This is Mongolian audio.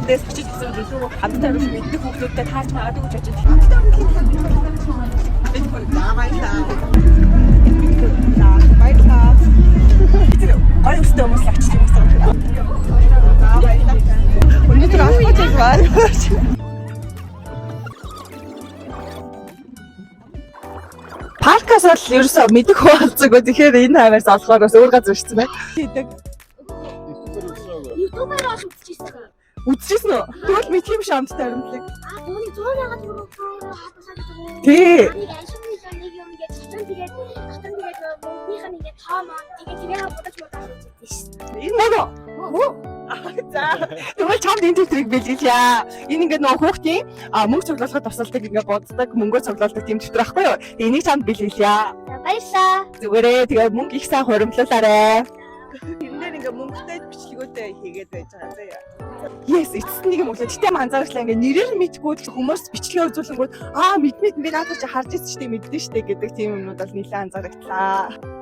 Дээс очиж гэсэн илүү амттай биш мэддэг хүмүүстэй таарч магадгүй гэж бодож байна. Баярлалаа. Гой өстэй хүмүүс л очиж байгаа юм. Баярлалаа. Өнөөдөр алхаж байна. Паркаас л ерөөсөө мэдэх болцоогүй. Тэгэхээр энэ хаваас олохоор бас өөр газар ирсэн байна. Хийдэг. YouTube-аар олж үзчихсэн. Үзчихсэн үү? Тэгвэл мэдх юм шиг амттай аримтлаг. Түүний 100 ягаад хатасаад байгаа. Тий. Нэг ашигтай нэг юм гэж тэгээд мөнгөнийхээ нэг тоомоо тэгээд тэрийг бодож үзсэн шээ. Энэ мөн үү? За. Тэгвэл чамд энэ төтрийг бэлгэлье. Энэ ингээд нөгөө хүүхдийн мөнгө цуглуулахад тусалдаг ингээд боддог мөнгөө цуглуулдаг тийм төтөр байхгүй юу? Тэгээ энийг чамд бэлгэлье. Баярлалаа. Зүгээрээ тэгээ мөнгө их сайн хуримтлуулаарай. Тэрнээр ингээ мөнгөтэй бичлэгүүтэй хийгээд байж байгаа заяа. Yes, эцэст нэг юм өглөө. Гэтэ анзаарчлаа ингээ нэрээр мэдгүй хүмүүс бичлэгээ үзүүлэнгүүт мэдмэд би наадах чи харж ирсэн штеп мэддэн штеп гэдэг тийм юмнууд бол нэлээд анзаарагдлаа.